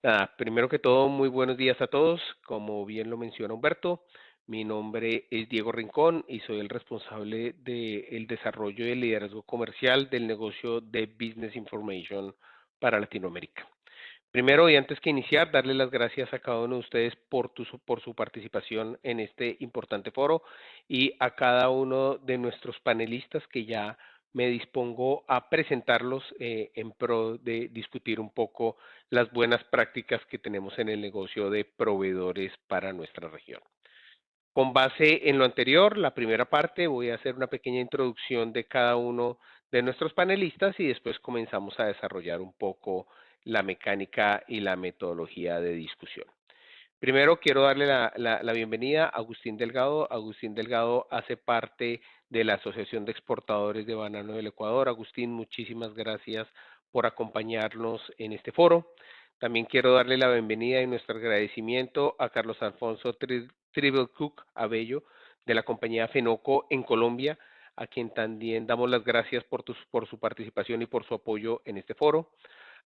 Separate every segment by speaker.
Speaker 1: Nada, primero que todo, muy buenos días a todos. Como bien lo menciona Humberto, mi nombre es Diego Rincón y soy el responsable del desarrollo y el liderazgo comercial del negocio de Business Information para Latinoamérica. Primero y antes que iniciar, darle las gracias a cada uno de ustedes por su participación en este importante foro y a cada uno de nuestros panelistas que ya me dispongo a presentarlos en pro de discutir un poco las buenas prácticas que tenemos en el negocio de proveedores para nuestra región. Con base en lo anterior, la primera parte, voy a hacer una pequeña introducción de cada uno de nuestros panelistas y después comenzamos a desarrollar un poco la mecánica y la metodología de discusión. Primero quiero darle la bienvenida a Agustín Delgado. Agustín Delgado hace parte de la Asociación de Exportadores de Banano del Ecuador. Agustín, muchísimas gracias por acompañarnos en este foro. También quiero darle la bienvenida y nuestro agradecimiento a Carlos Alfonso Cook Abello de la compañía Fenoco en Colombia, a quien también damos las gracias por su participación y por su apoyo en este foro.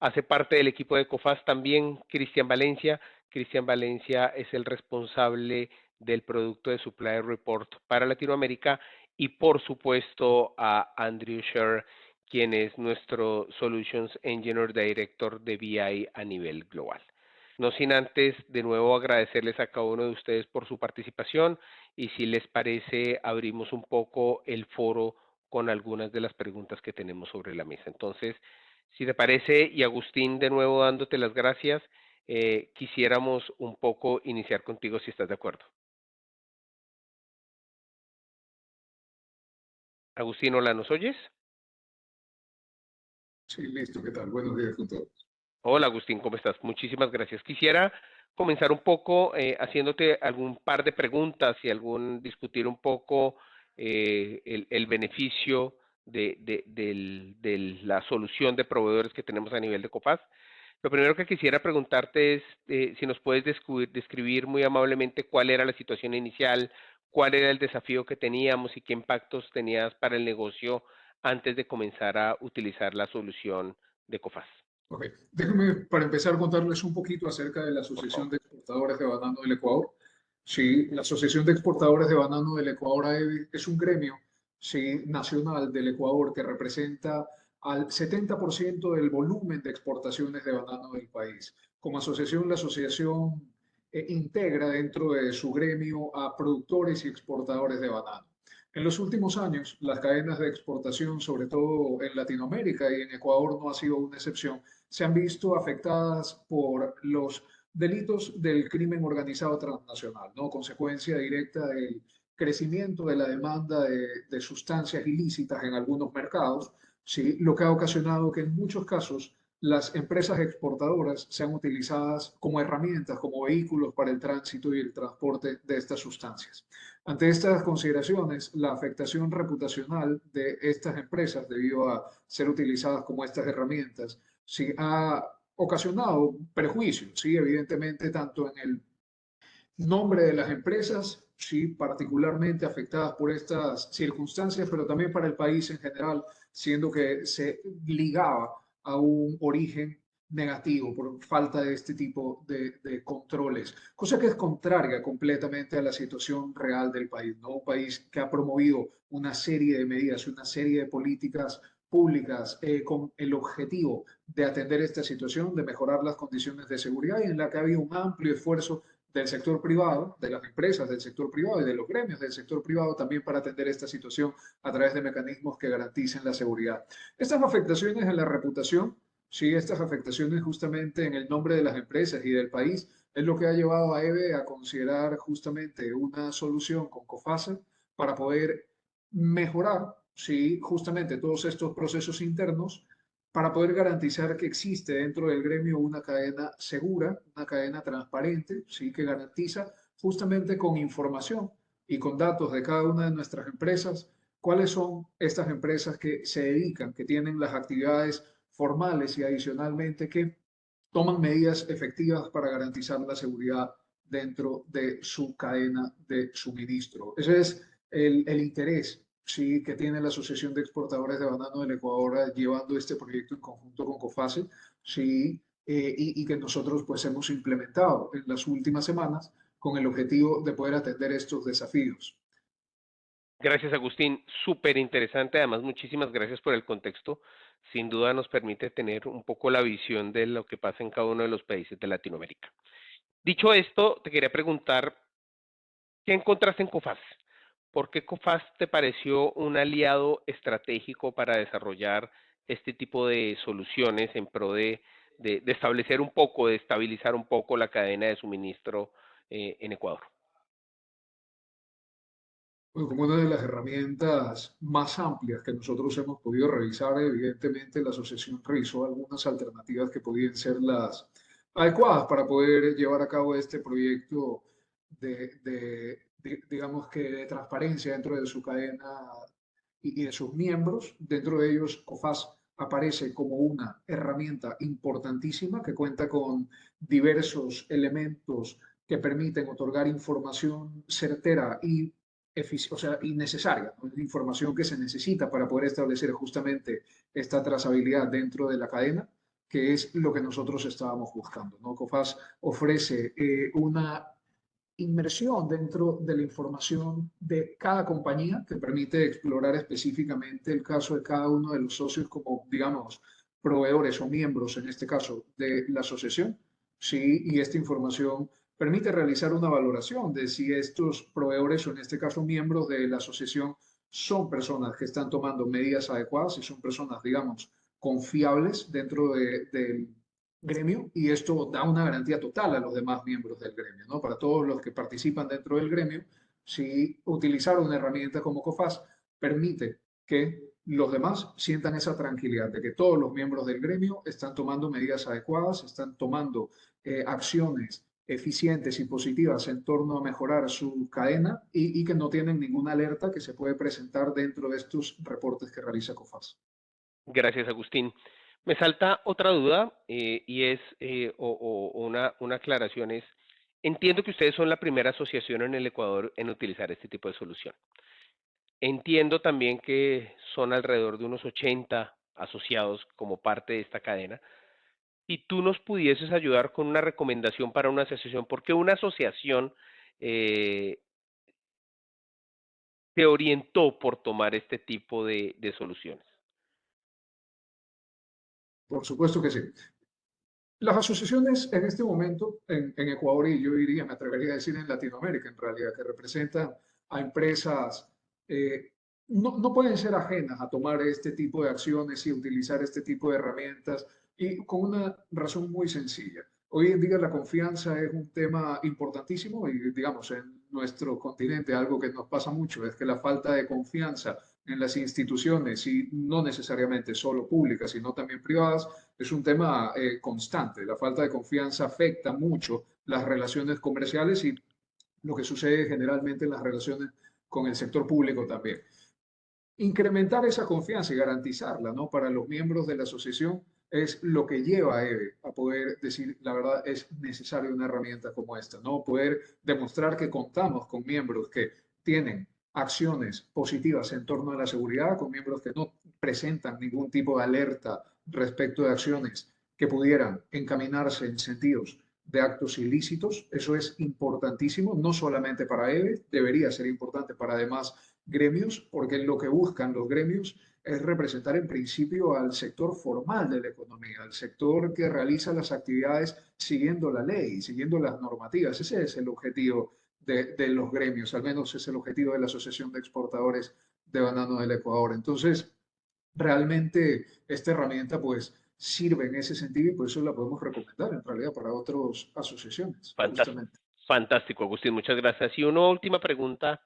Speaker 1: Hace parte del equipo de COFAS también Cristian Valencia. Cristian Valencia es el responsable del producto de Supplier Report para Latinoamérica y por supuesto a Andrew Sher, quien es nuestro Solutions Engineer Director de BI a nivel global. No sin antes, de nuevo, agradecerles a cada uno de ustedes por su participación y si les parece, abrimos un poco el foro con algunas de las preguntas que tenemos sobre la mesa. Entonces, si te parece, y Agustín, de nuevo dándote las gracias, quisiéramos un poco iniciar contigo si estás de acuerdo. Agustín, hola, ¿nos oyes?
Speaker 2: Sí, listo, ¿qué tal? Buenos días con todos.
Speaker 1: Hola, Agustín, ¿cómo estás? Muchísimas gracias. Quisiera comenzar un poco haciéndote algún par de preguntas y discutir un poco el beneficio de la solución de proveedores que tenemos a nivel de COPAS. Lo primero que quisiera preguntarte es si nos puedes describir muy amablemente cuál era la situación inicial, cuál era el desafío que teníamos y qué impactos tenías para el negocio antes de comenzar a utilizar la solución de COFAS.
Speaker 2: Ok, déjenme para empezar contarles un poquito acerca de la
Speaker 1: Por
Speaker 2: Asociación
Speaker 1: favor.
Speaker 2: de Exportadores de Banano del Ecuador. Sí, la Asociación de Exportadores de Banano del Ecuador AEBE es un gremio, sí, nacional del Ecuador que representa al 70% del volumen de exportaciones de banano del país. Como asociación, la asociación integra dentro de su gremio a productores y exportadores de banano. En los últimos años, las cadenas de exportación, sobre todo en Latinoamérica y en Ecuador no ha sido una excepción, se han visto afectadas por los delitos del crimen organizado transnacional, ¿no? Consecuencia directa del crecimiento de la demanda de sustancias ilícitas en algunos mercados, ¿sí? Lo que ha ocasionado que en muchos casos las empresas exportadoras sean utilizadas como herramientas, como vehículos para el tránsito y el transporte de estas sustancias. Ante estas consideraciones, la afectación reputacional de estas empresas debido a ser utilizadas como estas herramientas sí ha ocasionado perjuicios, sí, evidentemente, tanto en el nombre de las empresas, sí, particularmente afectadas por estas circunstancias, pero también para el país en general, siendo que se ligaba a un origen negativo por falta de este tipo de controles, cosa que es contraria completamente a la situación real del país, ¿no? Un país que ha promovido una serie de medidas, una serie de políticas públicas con el objetivo de atender esta situación, de mejorar las condiciones de seguridad y en la que ha habido un amplio esfuerzo del sector privado, de las empresas del sector privado y de los gremios del sector privado también para atender esta situación a través de mecanismos que garanticen la seguridad. Estas afectaciones en la reputación, sí, estas afectaciones justamente en el nombre de las empresas y del país, es lo que ha llevado a EVE a considerar justamente una solución con COFASA para poder mejorar, sí, justamente todos estos procesos internos para poder garantizar que existe dentro del gremio una cadena segura, una cadena transparente, ¿sí? Que garantiza justamente con información y con datos de cada una de nuestras empresas cuáles son estas empresas que se dedican, que tienen las actividades formales y adicionalmente que toman medidas efectivas para garantizar la seguridad dentro de su cadena de suministro. Ese es el interés, sí, que tiene la Asociación de Exportadores de Banano del Ecuador llevando este proyecto en conjunto con COFACE, sí, y que nosotros pues hemos implementado en las últimas semanas con el objetivo de poder atender estos desafíos.
Speaker 1: Gracias, Agustín. Súper interesante. Además, muchísimas gracias por el contexto. Sin duda nos permite tener un poco la visión de lo que pasa en cada uno de los países de Latinoamérica. Dicho esto, te quería preguntar, ¿qué encontraste en COFAS? ¿Por qué COFAS te pareció un aliado estratégico para desarrollar este tipo de soluciones en pro de establecer un poco, de estabilizar un poco la cadena de suministro en Ecuador?
Speaker 2: Bueno, como una de las herramientas más amplias que nosotros hemos podido revisar, evidentemente la asociación revisó algunas alternativas que podían ser las adecuadas para poder llevar a cabo este proyecto digamos que de transparencia dentro de su cadena y de sus miembros. Dentro de ellos, COFAS aparece como una herramienta importantísima que cuenta con diversos elementos que permiten otorgar información certera y o sea, innecesaria, ¿no? Información que se necesita para poder establecer justamente esta trazabilidad dentro de la cadena, que es lo que nosotros estábamos buscando, ¿no? COFAS ofrece una inmersión dentro de la información de cada compañía que permite explorar específicamente el caso de cada uno de los socios como, digamos, proveedores o miembros, en este caso, de la asociación. Sí, y esta información permite realizar una valoración de si estos proveedores o en este caso miembros de la asociación son personas que están tomando medidas adecuadas y son personas, digamos, confiables dentro del gremio y esto da una garantía total a los demás miembros del gremio, ¿no? Para todos los que participan dentro del gremio, si utilizar una herramienta como COFAS permite que los demás sientan esa tranquilidad de que todos los miembros del gremio están tomando medidas adecuadas, están tomando acciones eficientes y positivas en torno a mejorar su cadena y que no tienen ninguna alerta que se puede presentar dentro de estos reportes que realiza COFAS.
Speaker 1: Gracias, Agustín. Me salta otra duda y es, o una aclaración es, entiendo que ustedes son la primera asociación en el Ecuador en utilizar este tipo de solución. Entiendo también que son alrededor de unos 80 asociados como parte de esta cadena. Si tú nos pudieses ayudar con una recomendación para una asociación, porque una asociación eh, te orientó por tomar este tipo de soluciones.
Speaker 2: Por supuesto que sí. Las asociaciones en este momento en Ecuador y yo diría, me atrevería a decir en Latinoamérica en realidad, que representan a empresas, eh, no pueden ser ajenas a tomar este tipo de acciones y utilizar este tipo de herramientas y con una razón muy sencilla. Hoy en día la confianza es un tema importantísimo y digamos en nuestro continente algo que nos pasa mucho es que la falta de confianza en las instituciones y no necesariamente solo públicas, sino también privadas, es un tema constante. La falta de confianza afecta mucho las relaciones comerciales y lo que sucede generalmente en las relaciones con el sector público también. Incrementar esa confianza y garantizarla, ¿no? Para los miembros de la asociación es lo que lleva a EVE a poder decir, la verdad, es necesaria una herramienta como esta, ¿no? Poder demostrar que contamos con miembros que tienen acciones positivas en torno a la seguridad, con miembros que no presentan ningún tipo de alerta respecto de acciones que pudieran encaminarse en sentidos de actos ilícitos. Eso es importantísimo, no solamente para EVE, debería ser importante para además gremios, porque lo que buscan los gremios es representar en principio al sector formal de la economía, al sector que realiza las actividades siguiendo la ley, siguiendo las normativas. Ese es el objetivo de los gremios, al menos es el objetivo de la Asociación de Exportadores de Banano del Ecuador. Entonces, realmente esta herramienta pues sirve en ese sentido y por eso la podemos recomendar en realidad para otras asociaciones,
Speaker 1: Fantástico,
Speaker 2: justamente.
Speaker 1: fantástico, Agustín, muchas gracias. Y una última pregunta,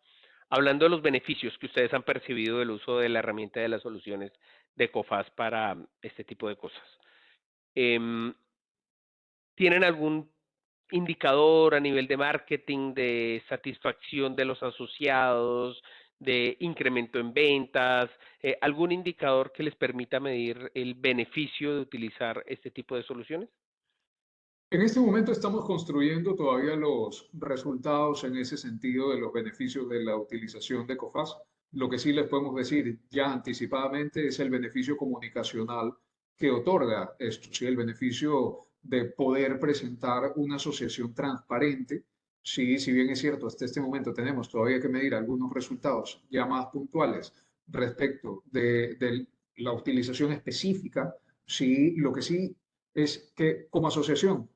Speaker 1: hablando de los beneficios que ustedes han percibido del uso de la herramienta de las soluciones de COFAS para este tipo de cosas. Em, ¿Tienen algún indicador a nivel de marketing, de satisfacción de los asociados, de incremento en ventas, algún indicador que les permita medir el beneficio de utilizar este tipo de soluciones?
Speaker 2: En este momento estamos construyendo todavía los resultados en ese sentido de los beneficios de la utilización de COFAS. Lo que sí les podemos decir ya anticipadamente es el beneficio comunicacional que otorga esto, ¿sí? El beneficio de poder presentar una asociación transparente. Sí, si bien es cierto, hasta este momento tenemos todavía que medir algunos resultados ya más puntuales respecto de la utilización específica, sí, lo que sí es que como asociación,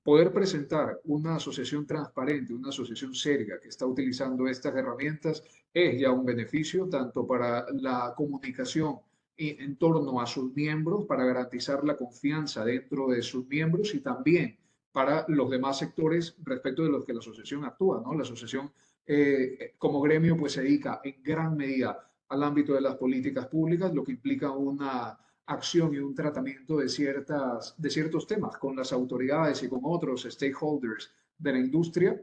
Speaker 2: poder presentar una asociación transparente, una asociación seria que está utilizando estas herramientas es ya un beneficio tanto para la comunicación en torno a sus miembros, para garantizar la confianza dentro de sus miembros y también para los demás sectores respecto de los que la asociación actúa, ¿no? La asociación como gremio pues se dedica en gran medida al ámbito de las políticas públicas, lo que implica una acción y un tratamiento de ciertos temas con las autoridades y con otros stakeholders de la industria.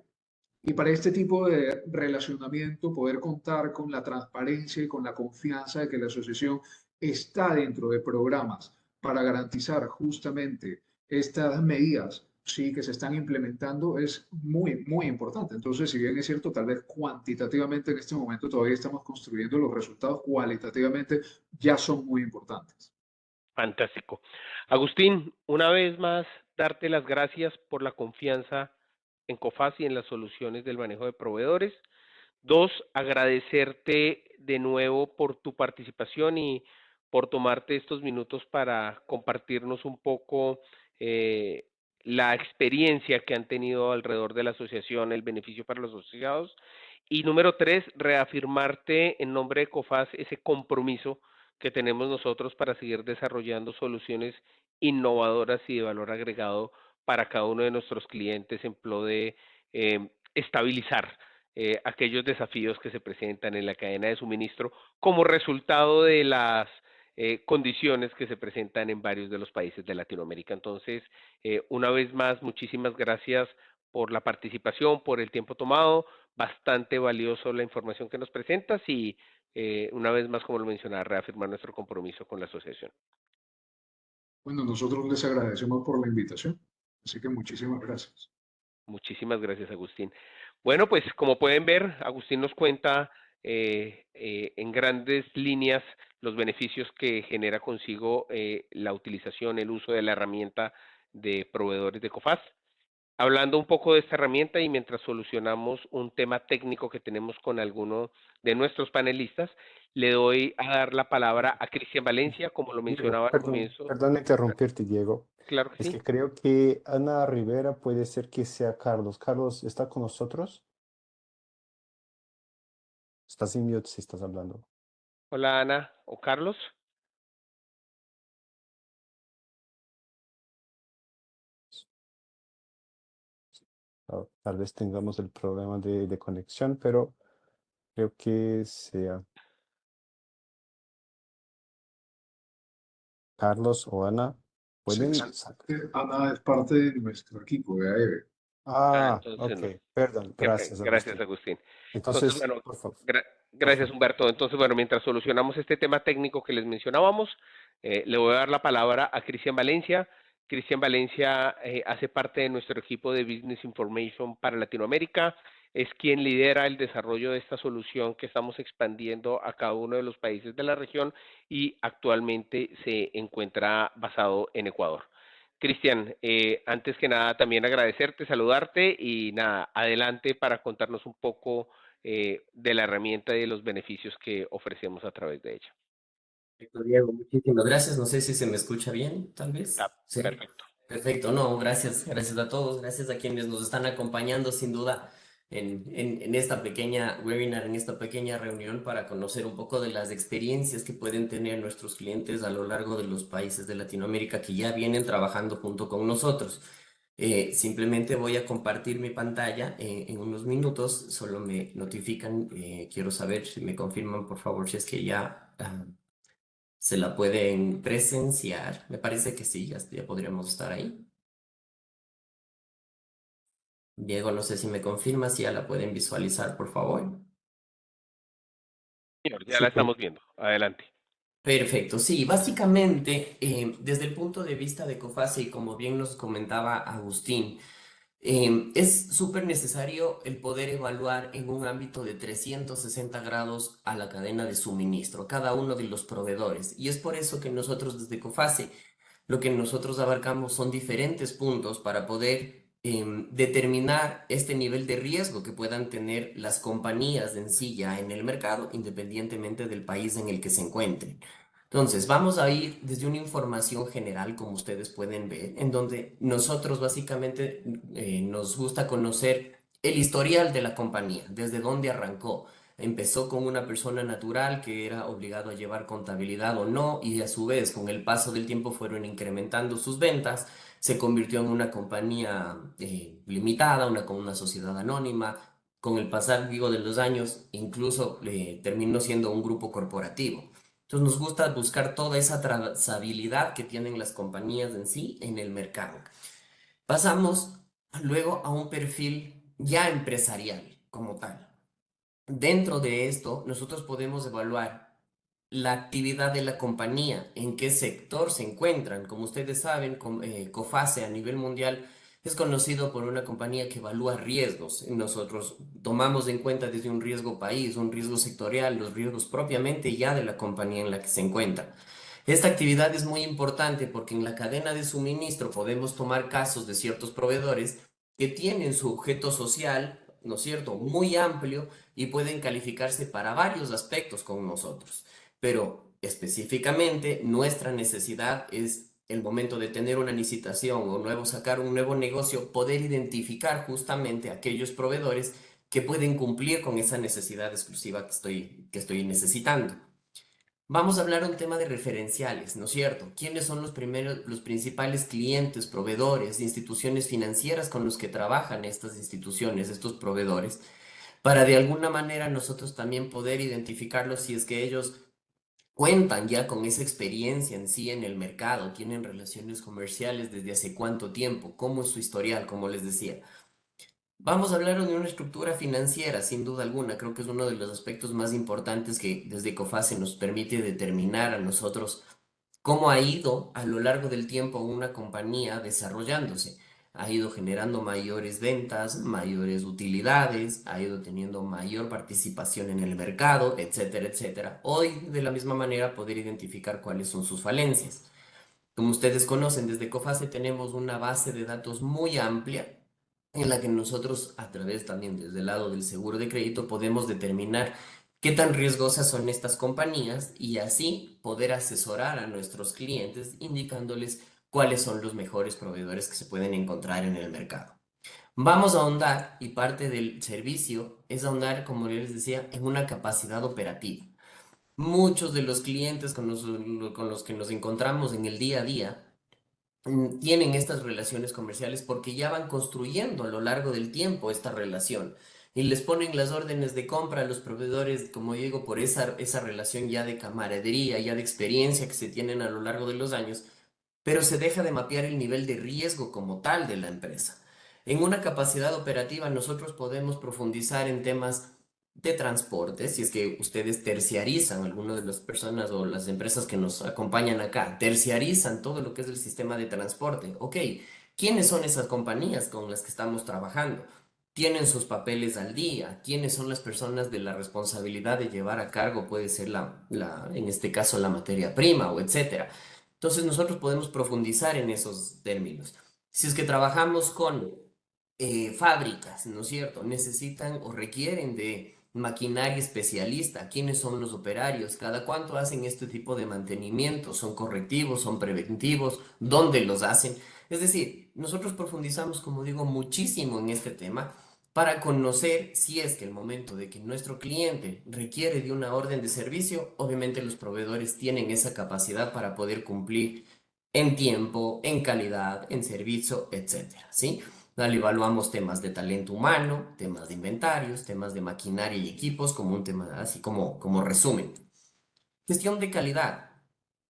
Speaker 2: Y para este tipo de relacionamiento, poder contar con la transparencia y con la confianza de que la asociación está dentro de programas para garantizar justamente estas medidas, sí, que se están implementando es muy, muy importante. Entonces, si bien es cierto, tal vez cuantitativamente en este momento todavía estamos construyendo los resultados, cualitativamente ya son muy importantes.
Speaker 1: Fantástico. Agustín, una vez más, darte las gracias por la confianza en COFAS y en las soluciones del manejo de proveedores. Dos, agradecerte de nuevo por tu participación y por tomarte estos minutos para compartirnos un poco eh, la experiencia que han tenido alrededor de la asociación, el beneficio para los asociados. Y número tres, reafirmarte en nombre de COFAS ese compromiso que tenemos nosotros para seguir desarrollando soluciones innovadoras y de valor agregado para cada uno de nuestros clientes en pro de estabilizar aquellos desafíos que se presentan en la cadena de suministro como resultado de las condiciones que se presentan en varios de los países de Latinoamérica. Entonces, una vez más, muchísimas gracias por la participación, por el tiempo tomado, bastante valioso la información que nos presentas y una vez más, como lo mencionaba, reafirmar nuestro compromiso con la asociación.
Speaker 2: Bueno, nosotros les agradecemos por la invitación, así que muchísimas gracias.
Speaker 1: Muchísimas gracias, Agustín. Bueno, pues como pueden ver, Agustín nos cuenta en grandes líneas los beneficios que genera consigo la utilización, el uso de la herramienta de proveedores de COFAS. Hablando un poco de esta herramienta y mientras solucionamos un tema técnico que tenemos con alguno de nuestros panelistas, le doy a dar la palabra a Cristian Valencia, como lo
Speaker 3: Diego,
Speaker 1: mencionaba al
Speaker 3: perdón,
Speaker 1: comienzo.
Speaker 3: perdón interrumpirte, Diego.
Speaker 1: Claro que
Speaker 3: Es
Speaker 1: sí.
Speaker 3: que creo que Ana Rivera puede ser que sea Carlos. Carlos, ¿está con nosotros? Estás en mute si estás hablando.
Speaker 1: Hola Ana o Carlos.
Speaker 3: Tal vez tengamos el problema de conexión, pero creo que sea Carlos o Ana.
Speaker 2: Sí,
Speaker 3: ¿Pueden
Speaker 2: sí.
Speaker 3: sacar?
Speaker 2: Ana es parte de nuestro equipo de AEVE.
Speaker 1: Entonces
Speaker 3: Ok,
Speaker 1: no.
Speaker 3: perdón. Gracias,
Speaker 1: Gracias,
Speaker 3: Agustín.
Speaker 1: Agustín. Entonces,
Speaker 3: Entonces,
Speaker 1: bueno,
Speaker 3: por favor, por
Speaker 1: gracias,
Speaker 3: favor.
Speaker 1: Humberto. Entonces, bueno, mientras solucionamos este tema técnico que les mencionábamos, le voy a dar la palabra a Cristian Valencia. Cristian Valencia hace parte de nuestro equipo de Business Information para Latinoamérica. Es quien lidera el desarrollo de esta solución que estamos expandiendo a cada uno de los países de la región y actualmente se encuentra basado en Ecuador. Cristian, antes que nada también agradecerte, saludarte y nada, adelante para contarnos un poco de la herramienta y de los beneficios que ofrecemos a través de ella.
Speaker 4: Perfecto, Diego, muchísimas gracias. No sé si se me escucha bien, tal
Speaker 1: Ah,
Speaker 4: vez. Sí.
Speaker 1: perfecto.
Speaker 4: Perfecto, no, gracias, gracias a todos, gracias a quienes nos están acompañando sin duda en esta pequeña webinar, en esta pequeña reunión para conocer un poco de las experiencias que pueden tener nuestros clientes a lo largo de los países de Latinoamérica que ya vienen trabajando junto con nosotros. Simplemente voy a compartir mi pantalla en unos minutos, solo me notifican, quiero saber si me confirman por favor si es que ya... se la pueden presenciar. Me parece que sí, ya podríamos estar ahí. Diego, no sé si me confirma si ya la pueden visualizar, por favor.
Speaker 1: Señor, ya
Speaker 3: Sí,
Speaker 1: la estamos viendo. Adelante.
Speaker 4: Perfecto, sí, básicamente desde el punto de vista de COFASE y como bien nos comentaba Agustín, es súper necesario el poder evaluar en un ámbito de 360 grados a la cadena de suministro, cada uno de los proveedores. Y es por eso que nosotros desde COFASE lo que nosotros abarcamos son diferentes puntos para poder determinar este nivel de riesgo que puedan tener las compañías en sí ya en el mercado, independientemente del país en el que se encuentren. Entonces, vamos a ir desde una información general, como ustedes pueden ver, en donde nosotros básicamente nos gusta conocer el historial de la compañía, desde dónde arrancó. Empezó con una persona natural que era obligado a llevar contabilidad o no, y a su vez, con el paso del tiempo, fueron incrementando sus ventas. Se convirtió en una compañía limitada, con una sociedad anónima. Con el pasar, digo, de los años, incluso terminó siendo un grupo corporativo. Entonces nos gusta buscar toda esa trazabilidad que tienen las compañías en sí en el mercado. Pasamos luego a un perfil ya empresarial como tal. Dentro de esto, nosotros podemos evaluar la actividad de la compañía, en qué sector se encuentran. Como ustedes saben, COFACE a nivel mundial es conocido por una compañía que evalúa riesgos. Nosotros tomamos en cuenta desde un riesgo país, un riesgo sectorial, los riesgos propiamente ya de la compañía en la que se encuentra. Esta actividad es muy importante porque en la cadena de suministro podemos tomar casos de ciertos proveedores que tienen su objeto social, ¿no es cierto?, muy amplio y pueden calificarse para varios aspectos con nosotros. Pero específicamente nuestra necesidad es el momento de tener una licitación o sacar un nuevo negocio, poder identificar justamente aquellos proveedores que pueden cumplir con esa necesidad exclusiva que estoy necesitando. Vamos a hablar un tema de referenciales, ¿no es cierto? ¿Quiénes son los principales clientes, proveedores, instituciones financieras con los que trabajan estas instituciones, estos proveedores? Para de alguna manera nosotros también poder identificarlos si es que ellos cuentan ya con esa experiencia en sí en el mercado, tienen relaciones comerciales desde hace cuánto tiempo, cómo es su historial, como les decía. Vamos a hablar de una estructura financiera, sin duda alguna. Creo que es uno de los aspectos más importantes que desde COFACE nos permite determinar a nosotros cómo ha ido a lo largo del tiempo una compañía desarrollándose. Ha ido generando mayores ventas, mayores utilidades, ha ido teniendo mayor participación en el mercado, etcétera, etcétera. Hoy, de la misma manera, poder identificar cuáles son sus falencias. Como ustedes conocen, desde COFACE tenemos una base de datos muy amplia en la que nosotros, a través también desde el lado del seguro de crédito, podemos determinar qué tan riesgosas son estas compañías y así poder asesorar a nuestros clientes indicándoles cuáles son los mejores proveedores que se pueden encontrar en el mercado. Vamos a ahondar, y parte del servicio es ahondar, como les decía, en una capacidad operativa. Muchos de los clientes con los que nos encontramos en el día a día tienen estas relaciones comerciales porque ya van construyendo a lo largo del tiempo esta relación y les ponen las órdenes de compra a los proveedores, como digo, por esa relación ya de camaradería, ya de experiencia que se tienen a lo largo de los años, pero se deja de mapear el nivel de riesgo como tal de la empresa. En una capacidad operativa nosotros podemos profundizar en temas de transporte, si es que ustedes terciarizan, algunas de las personas o las empresas que nos acompañan acá, terciarizan todo lo que es el sistema de transporte. Ok, ¿quiénes son esas compañías con las que estamos trabajando? ¿Tienen sus papeles al día? ¿Quiénes son las personas de la responsabilidad de llevar a cargo? Puede ser en este caso, la materia prima o etcétera. Entonces nosotros podemos profundizar en esos términos. Si es que trabajamos con fábricas, ¿no es cierto? Necesitan o requieren de maquinaria especialista. ¿Quiénes son los operarios? ¿Cada cuánto hacen este tipo de mantenimiento? ¿Son correctivos? ¿Son preventivos? ¿Dónde los hacen? Es decir, nosotros profundizamos, como digo, muchísimo en este tema para conocer si es que el momento de que nuestro cliente requiere de una orden de servicio, obviamente los proveedores tienen esa capacidad para poder cumplir en tiempo, en calidad, en servicio, etcétera, ¿sí? Dale, evaluamos temas de talento humano, temas de inventarios, temas de maquinaria y equipos, como un tema así como resumen. Gestión de calidad.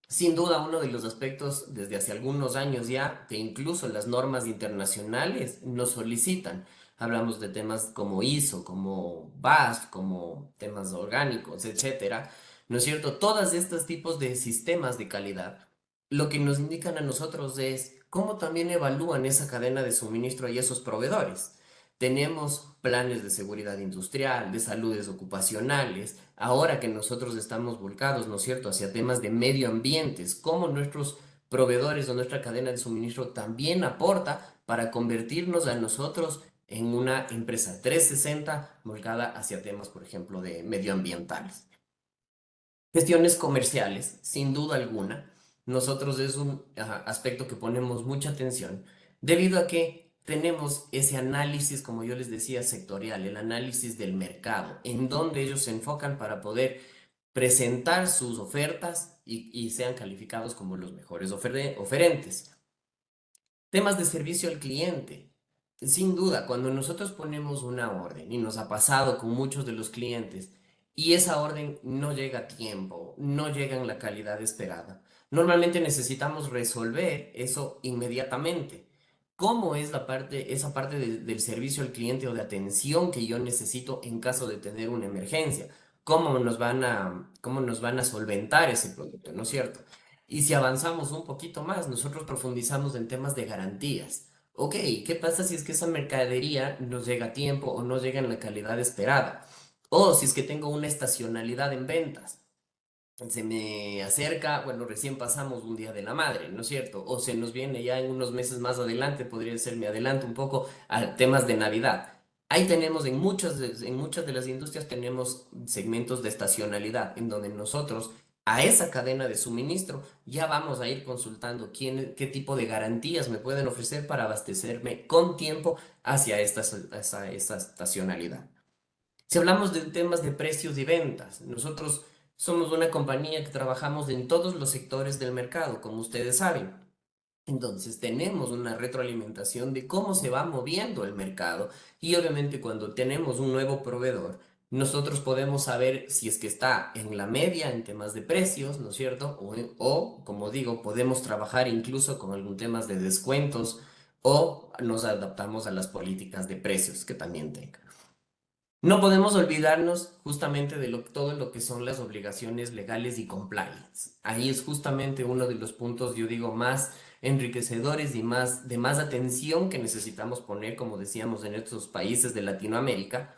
Speaker 4: Sin duda, uno de los aspectos desde hace algunos años ya, que incluso las normas internacionales nos solicitan. Hablamos de temas como ISO, como BASF, como temas orgánicos, etcétera. ¿No es cierto? Todos estos tipos de sistemas de calidad, lo que nos indican a nosotros es cómo también evalúan esa cadena de suministro y esos proveedores. Tenemos planes de seguridad industrial, de saludes ocupacionales, ahora que nosotros estamos volcados, ¿no es cierto?, hacia temas de medio ambiente, cómo nuestros proveedores o nuestra cadena de suministro también aporta para convertirnos a nosotros en una empresa 360 volcada hacia temas, por ejemplo, de medioambientales. Gestiones comerciales, sin duda alguna, nosotros es un aspecto que ponemos mucha atención, debido a que tenemos ese análisis, como yo les decía, sectorial, el análisis del mercado, en donde ellos se enfocan para poder presentar sus ofertas y sean calificados como los mejores oferentes. Temas de servicio al cliente. Sin duda, cuando nosotros ponemos una orden, y nos ha pasado con muchos de los clientes, y esa orden no llega a tiempo, no llega en la calidad esperada, normalmente necesitamos resolver eso inmediatamente. ¿Cómo es esa parte del servicio al cliente o de atención que yo necesito en caso de tener una emergencia? Cómo nos van a solventar ese producto, ¿no es cierto? Y si avanzamos un poquito más, nosotros profundizamos en temas de garantías. Ok, ¿qué pasa si es que esa mercadería no llega a tiempo o no llega en la calidad esperada? O si es que tengo una estacionalidad en ventas. Se me acerca, bueno, recién pasamos un Día de la Madre, ¿no es cierto? O se nos viene ya en unos meses más adelante, podría ser, me adelanto un poco a temas de Navidad. Ahí tenemos en muchas de las industrias tenemos segmentos de estacionalidad, en donde nosotros a esa cadena de suministro ya vamos a ir consultando qué tipo de garantías me pueden ofrecer para abastecerme con tiempo hacia esa estacionalidad. Si hablamos de temas de precios y ventas, nosotros somos una compañía que trabajamos en todos los sectores del mercado, como ustedes saben. Entonces tenemos una retroalimentación de cómo se va moviendo el mercado y obviamente cuando tenemos un nuevo proveedor, nosotros podemos saber si es que está en la media en temas de precios, ¿no es cierto? O, como digo, podemos trabajar incluso con algún temas de descuentos o nos adaptamos a las políticas de precios que también tenga. No podemos olvidarnos justamente de todo lo que son las obligaciones legales y compliance. Ahí es justamente uno de los puntos, yo digo, más enriquecedores y de más atención que necesitamos poner, como decíamos, en estos países de Latinoamérica,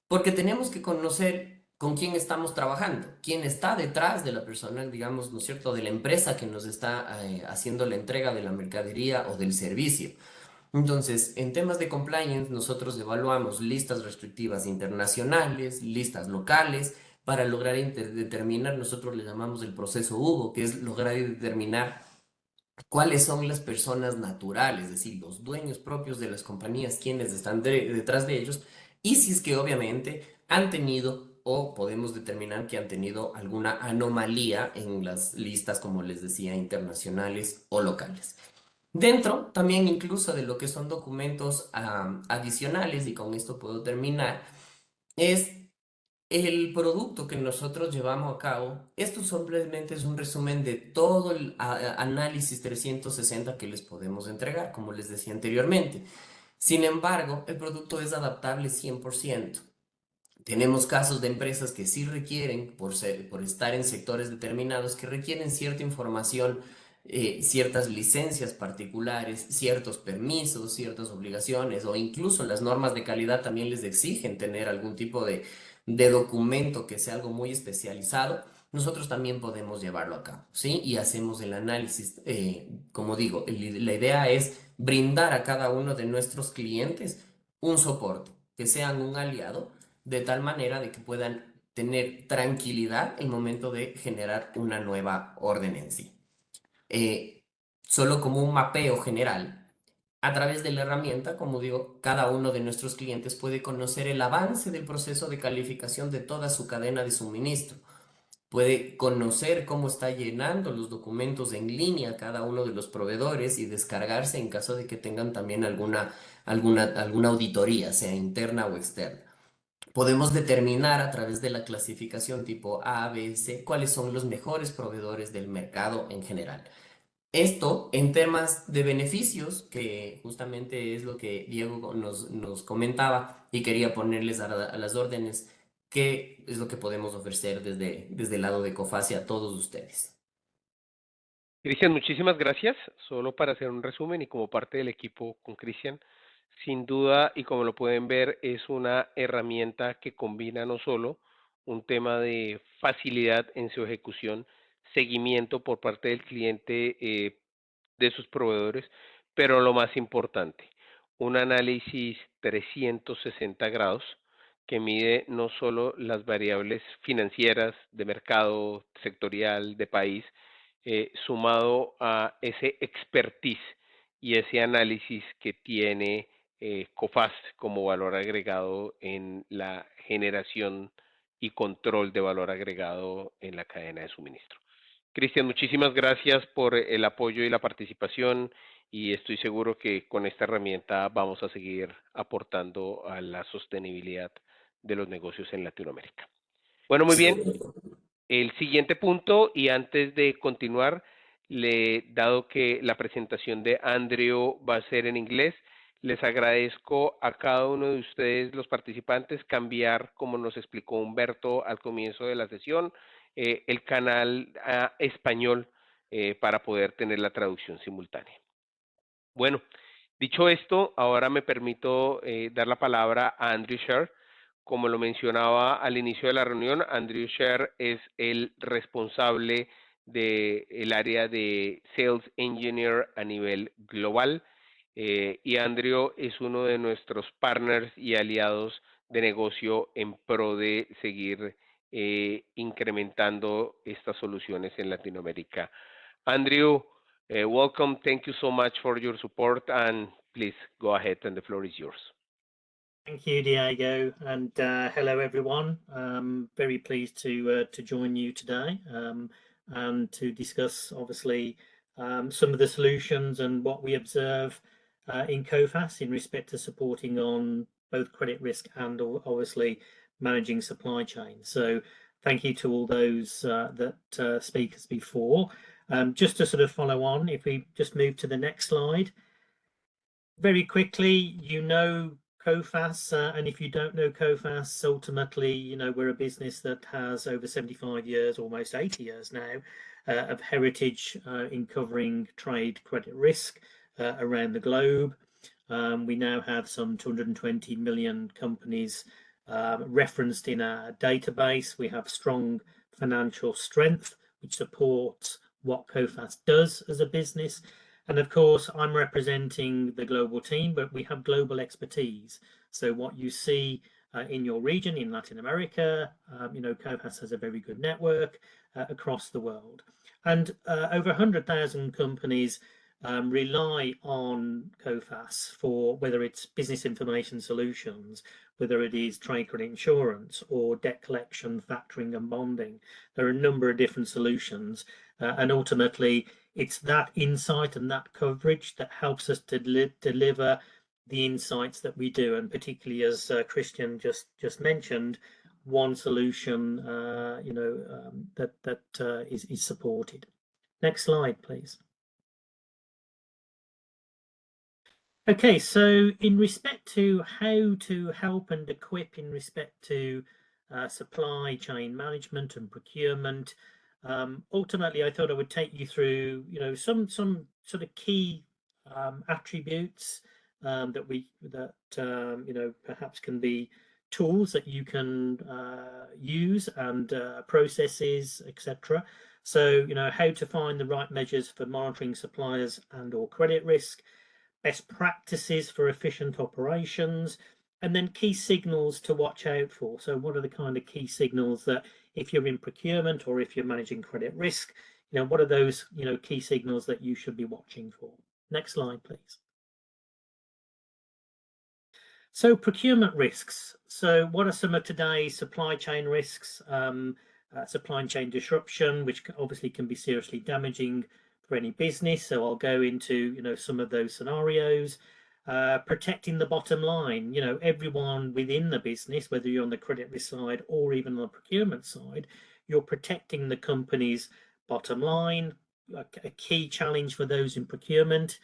Speaker 4: porque tenemos que conocer con quién estamos trabajando, quién está detrás de la persona, digamos, ¿no es cierto?, de la empresa que nos está haciendo la entrega de la mercadería o del servicio. Entonces, en temas de compliance, nosotros evaluamos listas restrictivas internacionales, listas locales, para lograr determinar, nosotros le llamamos el proceso Hugo, que es lograr determinar cuáles son las personas naturales, es decir, los dueños propios de las compañías, quienes están detrás de ellos, y si es que obviamente han tenido o podemos determinar que han tenido alguna anomalía en las listas, como les decía, internacionales o locales. Dentro también incluso de lo que son documentos adicionales, y con esto puedo terminar, es el producto que nosotros llevamos a cabo. Esto simplemente es un resumen de todo el análisis 360 que les podemos entregar, como les decía anteriormente. Sin embargo, el producto es adaptable 100%. Tenemos casos de empresas que sí requieren, por estar en sectores determinados, que requieren cierta información, ciertas licencias particulares, ciertos permisos, ciertas obligaciones, o incluso las normas de calidad también les exigen tener algún tipo de documento que sea algo muy especializado. Nosotros también podemos llevarlo a cabo, ¿sí? Y hacemos el análisis. Como digo, la idea es brindar a cada uno de nuestros clientes un soporte, que sean un aliado de tal manera de que puedan tener tranquilidad el momento de generar una nueva orden en sí. Eh, Solo como un mapeo general, a través de la herramienta, como digo, cada uno de nuestros clientes puede conocer el avance del proceso de calificación de toda su cadena de suministro. Puede conocer cómo está llenando los documentos en línea cada uno de los proveedores y descargarse en caso de que tengan también alguna auditoría, sea interna o externa. Podemos determinar a través de la clasificación tipo A, B, C, cuáles son los mejores proveedores del mercado en general. Esto en temas de beneficios, que justamente es lo que Diego nos comentaba y quería ponerles a las órdenes, qué es lo que podemos ofrecer desde el lado de COFASI a todos ustedes.
Speaker 1: Cristian, muchísimas gracias. Solo para hacer un resumen y como parte del equipo con Cristian, sin duda, y como lo pueden ver, es una herramienta que combina no solo un tema de facilidad en su ejecución, seguimiento por parte del cliente de sus proveedores, pero lo más importante, un análisis 360 grados que mide no solo las variables financieras de mercado, sectorial, de país, sumado a ese expertise y ese análisis que tiene COFAS como valor agregado en la generación y control de valor agregado en la cadena de suministro. Cristian, muchísimas gracias por el apoyo y la participación y estoy seguro que con esta herramienta vamos a seguir aportando a la sostenibilidad de los negocios en Latinoamérica. Bueno, muy bien. El siguiente punto, y antes de continuar, dado que la presentación de Andrew va a ser en inglés, les agradezco a cada uno de ustedes, los participantes, cambiar, como nos explicó Humberto al comienzo de la sesión, el canal a español para poder tener la traducción simultánea. Bueno, dicho esto, ahora me permito dar la palabra a Andrew Sher. Como lo mencionaba al inicio de la reunión, Andrew Sher es el responsable del área de Sales Engineer a nivel global. Y Andrew es uno de nuestros partners y aliados de negocio en pro de seguir incrementando estas soluciones en Latinoamérica. Andrew, welcome. Thank you so much for your support, and please go ahead, and the floor is yours.
Speaker 5: Thank you, Diego, and hello everyone. Very pleased to join you today and to discuss, obviously, some of the solutions and what we observe in COFAS in respect to supporting on both credit risk and obviously managing supply chain. So thank you to all those that speakers before. Just to sort of follow on, if we just move to the next slide. Very quickly, you know COFAS, and if you don't know COFAS, ultimately, you know, we're a business that has over 75 years, almost 80 years now, of heritage in covering trade credit risk around the globe. We now have some 220 million companies referenced in our database. We have strong financial strength, which supports what COFAS does as a business. And of course, I'm representing the global team, but we have global expertise. So what you see in your region, in Latin America, you know, COFAS has a very good network across the world. And over 100,000 companies rely on COFAS for whether it's business information solutions, whether it is trade credit insurance or debt collection, factoring and bonding. There are a number of different solutions, and ultimately it's that insight and that coverage that helps us to deliver the insights that we do, and particularly as Christian just mentioned, one solution you know that is supported. Next slide, please. Okay, so in respect to how to help and equip in respect to supply chain management and procurement, ultimately I thought I would take you through, you know, some sort of key attributes that you know, perhaps can be tools that you can use, and processes, etc. So, you know, how to find the right measures for monitoring suppliers and or credit risk, best practices for efficient operations, and then key signals to watch out for. So what are the kind of key signals that if you're in procurement or if you're managing credit risk, you know, what are those, you know, key signals that you should be watching for? Next slide, please. So procurement risks. So what are some of today's supply chain risks? Supply chain disruption, which obviously can be seriously damaging for any business. So I'll go into, you know, some of those scenarios. Protecting the bottom line. You know, everyone within the business, whether you're on the credit risk side or even on the procurement side, you're protecting the company's bottom line. A key challenge for those in procurement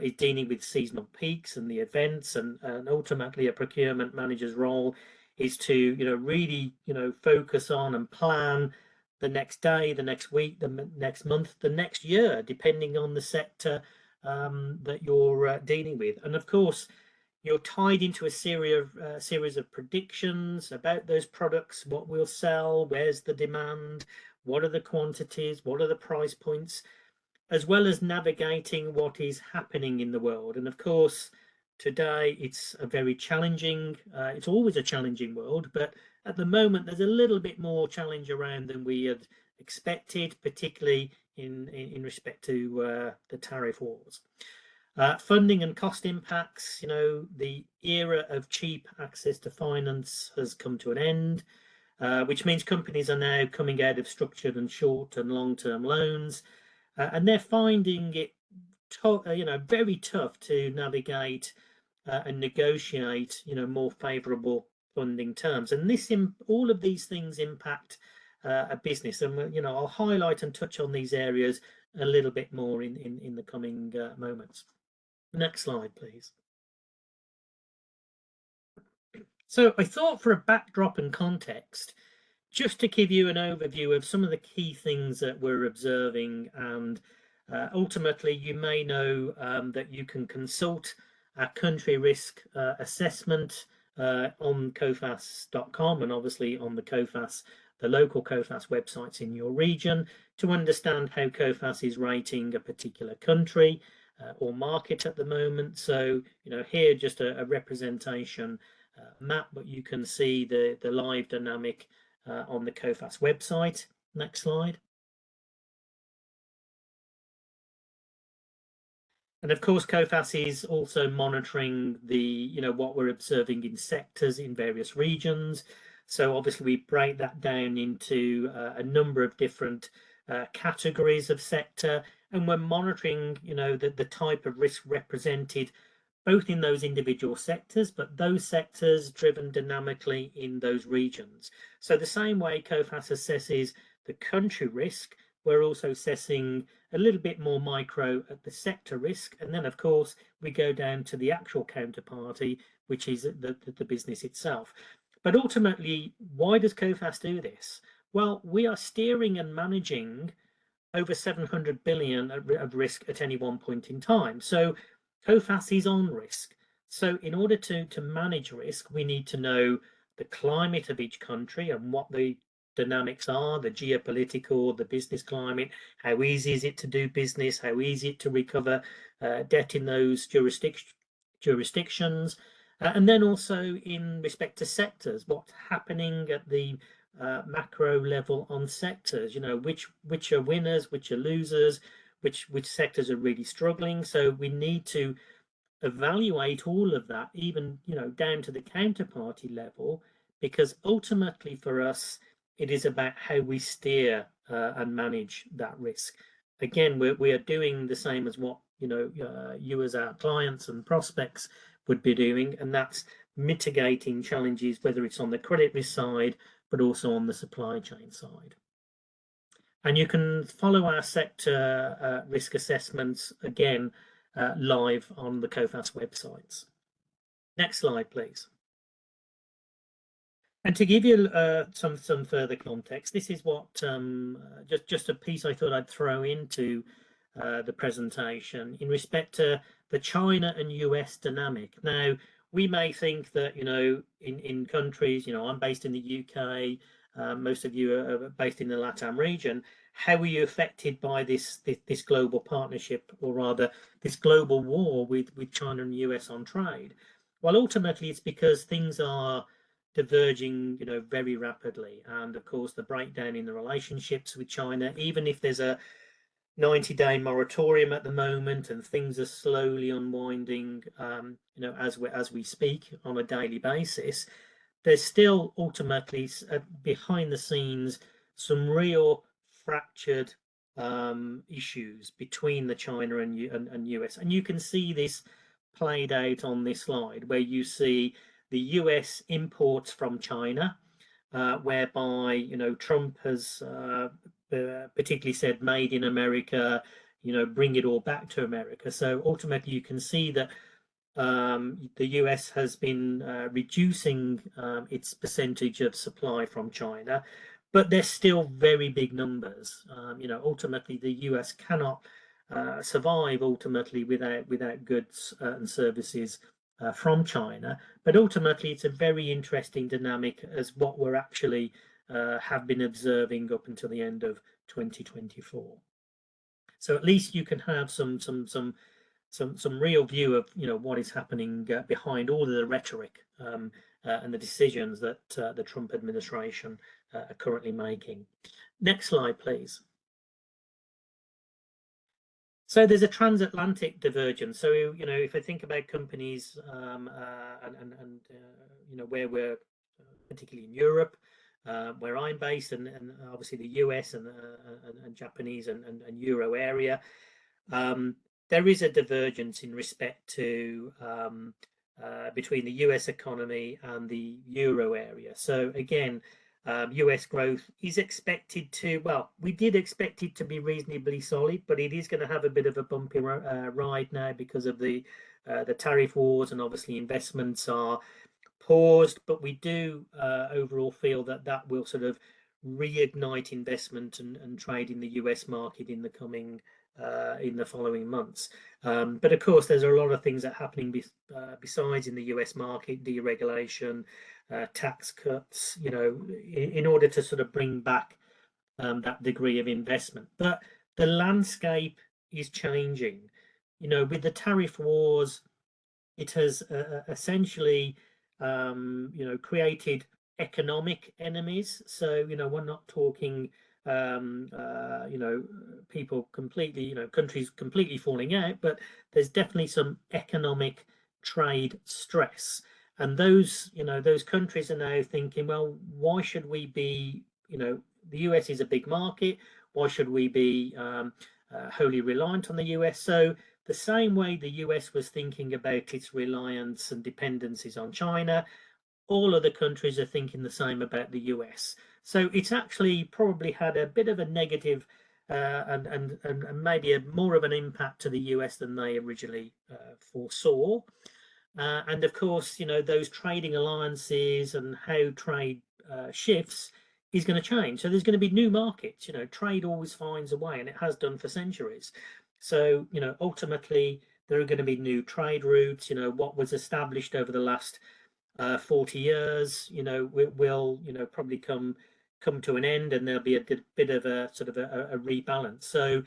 Speaker 5: is dealing with seasonal peaks and the events, and ultimately a procurement manager's role is to, you know, really, you know, focus on and plan the next day, the next week, the next month, the next year, depending on the sector that you're dealing with. And of course, you're tied into a series of predictions about those products, what we'll sell, where's the demand, what are the quantities, what are the price points. as well as navigating what is happening in the world. And of course, today it's a very challenging, it's always a challenging world, but at the moment there's a little bit more challenge around than we had expected, particularly in respect to the tariff wars. Funding and cost impacts, you know, the era of cheap access to finance has come to an end, which means companies are now coming out of structured and short and long-term loans, and they're finding it, you know, very tough to navigate and negotiate, you know, more favourable funding terms. And this, all of these things impact a business, and you know, I'll highlight and touch on these areas a little bit more in the coming moments. Next slide, please. So I thought, for a backdrop and context, just to give you an overview of some of the key things that we're observing, and ultimately you may know that you can consult our country risk assessment on cofas.com, and obviously on the COFAS, the local COFAS websites in your region, to understand how COFAS is rating a particular country or market at the moment. So, you know, here just a representation map, but you can see the live dynamic on the COFAS website. Next slide. And of course, COFAS is also monitoring the, you know, what we're observing in sectors in various regions. So obviously we break that down into a number of different categories of sector, and we're monitoring, you know, the type of risk represented both in those individual sectors, but those sectors driven dynamically in those regions. So the same way COFAS assesses the country risk, we're also assessing a little bit more micro at the sector risk. And then of course we go down to the actual counterparty, which is the business itself. But ultimately, why does COFAS do this? Well, we are steering and managing over 700 billion of risk at any one point in time. So COFAS is on risk. So in order to manage risk, we need to know the climate of each country and what the dynamics are, the geopolitical, the business climate, how easy is it to do business, how easy is it to recover debt in those jurisdictions, and then also in respect to sectors, what's happening at the macro level on sectors, you know, which are winners, which are losers, which sectors are really struggling. So we need to evaluate all of that, even, you know, down to the counterparty level, because ultimately for us it is about how we steer and manage that risk. Again, we are doing the same as what, you know, you as our clients and prospects would be doing, and that's mitigating challenges, whether it's on the credit risk side but also on the supply chain side. And you can follow our sector risk assessments again live on the COFAS websites. Next slide, please. And to give you some further context, this is what just a piece I thought I'd throw into the presentation in respect to the China and US dynamic. Now, we may think that, you know, in countries, you know, I'm based in the UK, most of you are based in the LATAM region. How are you affected by this global partnership, or rather this global war with China and the US on trade? Well, ultimately, it's because things are diverging, you know, very rapidly, and of course the breakdown in the relationships with China, even if there's a 90-day moratorium at the moment and things are slowly unwinding, you know, as we speak on a daily basis, there's still ultimately behind the scenes some real fractured issues between the China and US, and you can see this played out on this slide, where you see the US imports from China, whereby, you know, Trump has particularly said made in America, you know, bring it all back to America. So ultimately you can see that the US has been reducing its percentage of supply from China, but they're still very big numbers. You know, ultimately the US cannot survive ultimately without goods and services from China. But ultimately it's a very interesting dynamic as what we're actually have been observing up until the end of 2024. So at least you can have some real view of what is happening behind all of the rhetoric and the decisions that the Trump administration are currently making. Next slide, please. So there's a transatlantic divergence. So if I think about companies and where we're particularly in Europe, where I'm based, and obviously the US and Japanese and Euro area, there is a divergence in respect to between the US economy and the Euro area. So again, US growth is expected to, well, we did expect it to be reasonably solid, but it is going to have a bit of a bumpy ride now because of the tariff wars, and obviously investments are paused. But we do overall feel that that will sort of reignite investment and trade in the US market in the coming in the following months. But of course, there's a lot of things that are happening besides in the US market: deregulation, tax cuts, in order to sort of bring back that degree of investment. But the landscape is changing. With the tariff wars, it has essentially, created economic enemies. So, we're not talking, people completely, countries completely falling out, but there's definitely some economic trade stress. And those countries are now thinking, well, why should we be, the US is a big market. Why should we be wholly reliant on the US? So the same way the US was thinking about its reliance and dependencies on China, all other countries are thinking the same about the US. So it's actually probably had a bit of a negative and maybe more of an impact to the US than they originally foresaw. And of course, those trading alliances and how trade shifts is going to change. So there's going to be new markets. Trade always finds a way, and it has done for centuries. So, ultimately, there are going to be new trade routes. What was established over the last 40 years, will probably come to an end, and there'll be a bit of a sort of a rebalance. So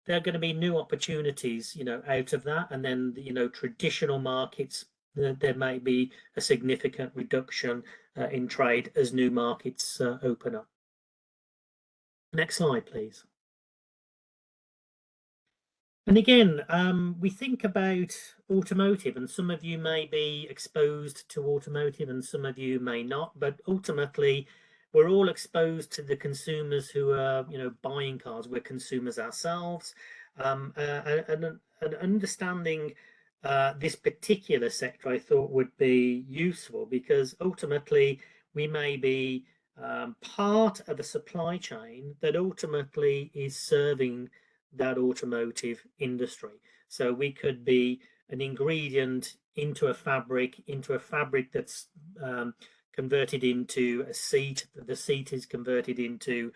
Speaker 5: there are going to be new opportunities, out of that, and then traditional markets, there may be a significant reduction in trade as new markets open up. Next slide, please. And again, we think about automotive, and some of you may be exposed to automotive and some of you may not, but ultimately we're all exposed to the consumers who are, buying cars. We're consumers ourselves, and understanding this particular sector I thought would be useful, because ultimately we may be part of a supply chain that ultimately is serving that automotive industry. So we could be an ingredient into a fabric that's converted into a seat. The seat is converted into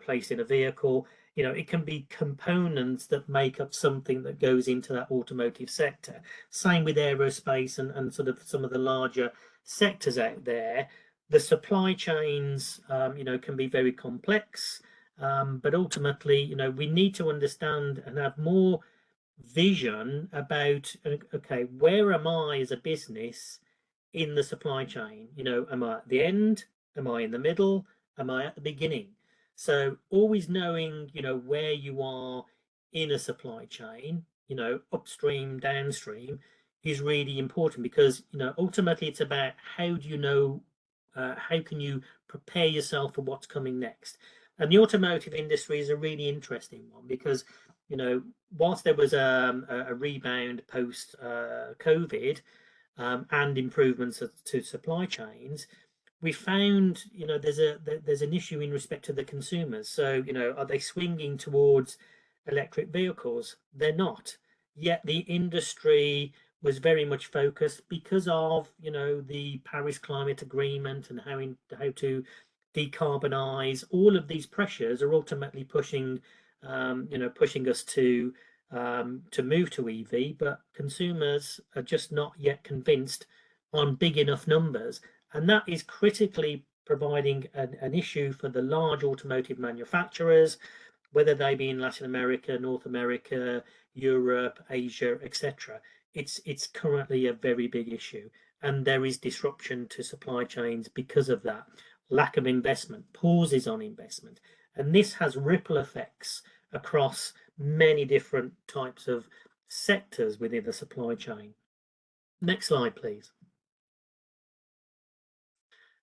Speaker 5: placed in a vehicle. It can be components that make up something that goes into that automotive sector. Same with aerospace and sort of some of the larger sectors out there. The supply chains can be very complex. But ultimately, we need to understand and have more vision about, okay, where am I as a business in the supply chain? Am I at the end? Am I in the middle? Am I at the beginning? So always knowing, where you are in a supply chain, upstream, downstream, is really important, because, ultimately it's about how do you know, how can you prepare yourself for what's coming next? And the automotive industry is a really interesting one, because, whilst there was a rebound post COVID and improvements to supply chains, we found, there's an issue in respect to the consumers. So, are they swinging towards electric vehicles? They're not. Yet the industry was very much focused because of, the Paris Climate Agreement and how to decarbonize. All of these pressures are ultimately pushing us to move to EV, but consumers are just not yet convinced on big enough numbers, and that is critically providing an issue for the large automotive manufacturers, whether they be in Latin America, North America, Europe, Asia, etc. It's currently a very big issue, and there is disruption to supply chains because of that. Lack of investment, pauses on investment, and this has ripple effects across many different types of sectors within the supply chain. Next slide, please.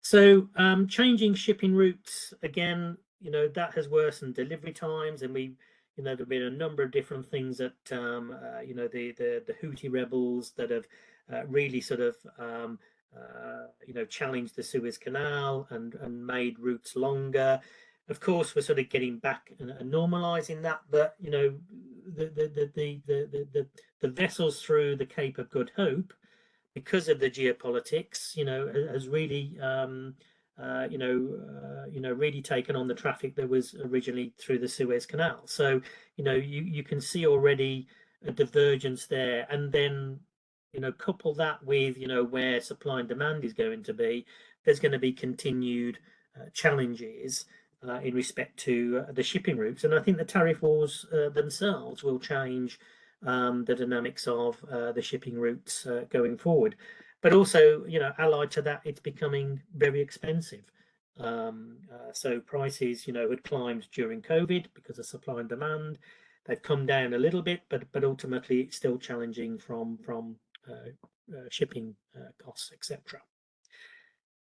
Speaker 5: So changing shipping routes, again, that has worsened delivery times, and there've been a number of different things that the Houthi rebels that have really sort of challenged the Suez Canal and made routes longer. Of course, we're sort of getting back and normalizing that, but the vessels through the Cape of Good Hope, because of the geopolitics, has really really taken on the traffic that was originally through the Suez Canal. So you can see already a divergence there, and then couple that with where supply and demand is going to be. There's going to be continued challenges in respect to the shipping routes, and I think the tariff wars themselves will change the dynamics of the shipping routes going forward. But also, allied to that, it's becoming very expensive. So prices, had climbed during COVID because of supply and demand. They've come down a little bit, but ultimately it's still challenging from shipping costs, etc.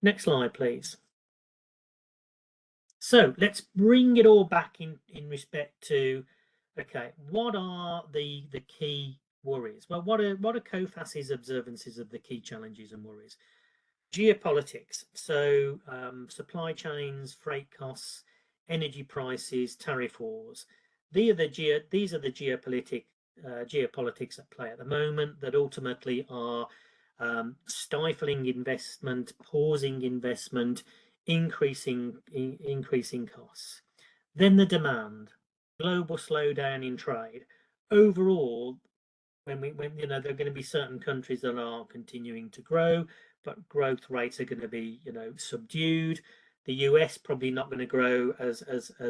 Speaker 5: Next slide, please. So let's bring it all back in respect to, okay, what are the key worries? Well, what are COFAS's observances of the key challenges and worries? Geopolitics, so supply chains, freight costs, energy prices, tariff wars. These are the geopolitics at play at the moment that ultimately are stifling investment, pausing investment, increasing costs. Then the demand, global slowdown in trade. Overall, when there are going to be certain countries that are continuing to grow, but growth rates are going to be subdued. The US probably not going to grow as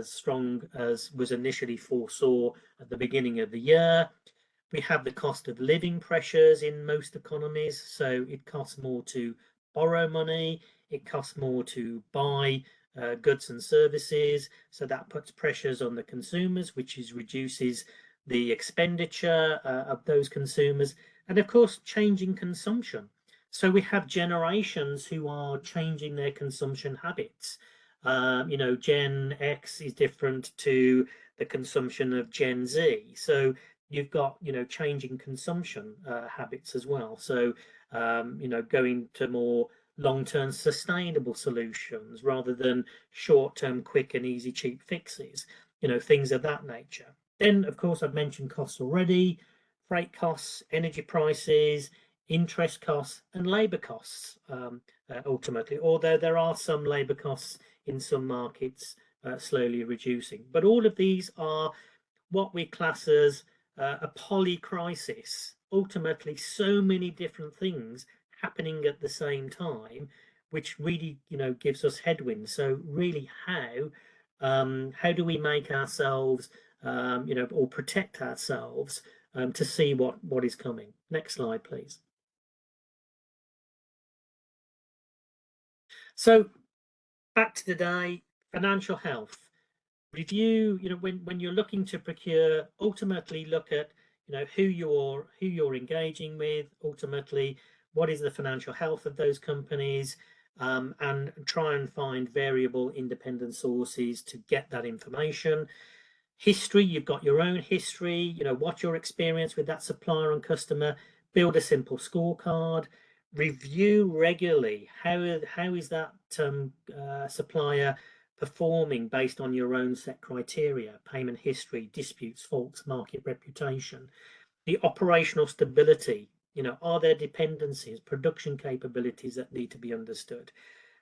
Speaker 5: strong as was initially foresaw at the beginning of the year. We have the cost of living pressures in most economies, so it costs more to borrow money, it costs more to buy goods and services, so that puts pressures on the consumers, which reduces the expenditure of those consumers, and of course changing consumption. So we have generations who are changing their consumption habits. Gen X is different to the consumption of Gen Z. So you've got changing consumption habits as well. So going to more long-term sustainable solutions rather than short-term quick and easy cheap fixes, things of that nature. Then of course I've mentioned costs already, freight costs, energy prices, interest costs, and labor costs ultimately, although there are some labor costs in some markets slowly reducing. But all of these are what we class as a polycrisis. Ultimately, so many different things happening at the same time, which really gives us headwinds. So really, how do we make ourselves or protect ourselves to see what is coming? Next slide, please. So back to today, financial health review. When you're looking to procure, ultimately look at who you're engaging with. Ultimately, what is the financial health of those companies, and try and find variable independent sources to get that information. History, you've got your own history. What's your experience with that supplier and customer? Build a simple scorecard. Review regularly. How is that supplier performing based on your own set criteria? Payment history, disputes, faults, market reputation. The operational stability. Are there dependencies, production capabilities that need to be understood?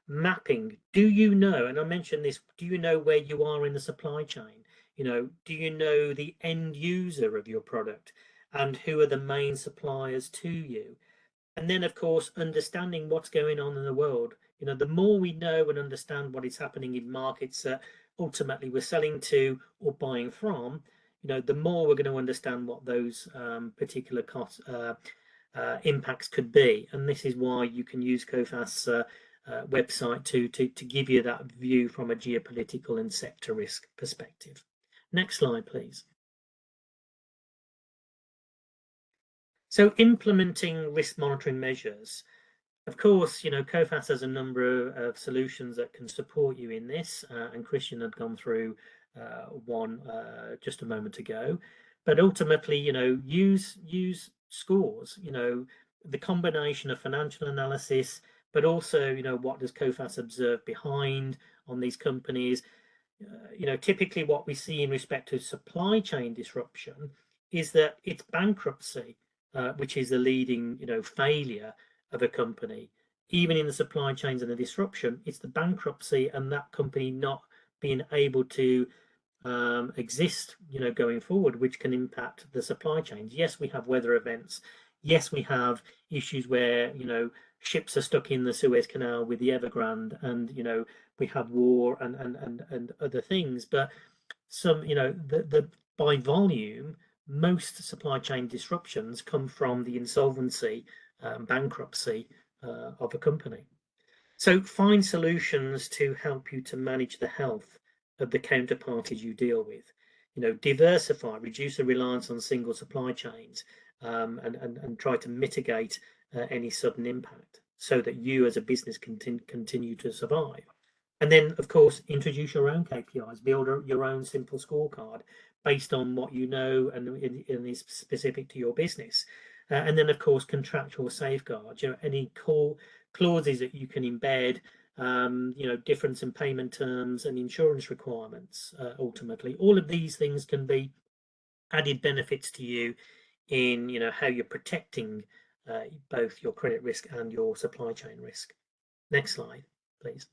Speaker 5: Mapping. Do you know, and I mentioned this, do you know where you are in the supply chain? Do you know the end user of your product and who are the main suppliers to you? And then, of course, understanding what's going on in the world. The more we know and understand what is happening in markets that ultimately we're selling to or buying from, the more we're going to understand what those particular costs impacts could be. And this is why you can use COFAS's website to give you that view from a geopolitical and sector risk perspective. Next slide, please. So implementing risk monitoring measures. Of course, COFAS has a number of solutions that can support you in this, and Christian had gone through one just a moment ago. But ultimately, use scores, the combination of financial analysis, but also, what does COFAS observe behind on these companies? Typically what we see in respect to supply chain disruption is that it's bankruptcy, which is the leading, failure of a company. Even in the supply chains and the disruption, it's the bankruptcy and that company not being able to exist, going forward, which can impact the supply chains. Yes, we have weather events. Yes, we have issues where, ships are stuck in the Suez Canal with the Evergrande, and, we have war and other things. But some, by volume, most supply chain disruptions come from the insolvency, bankruptcy of a company. So find solutions to help you to manage the health of the counterparties you deal with. Diversify, reduce the reliance on single supply chains, and try to mitigate any sudden impact so that you as a business can continue to survive. And then, of course, introduce your own KPIs, build your own simple scorecard based on what you know and is specific to your business. And then, of course, contractual safeguards, any core clauses that you can embed, difference in payment terms and insurance requirements. Ultimately, all of these things can be added benefits to you in, how you're protecting both your credit risk and your supply chain risk. Next slide, please.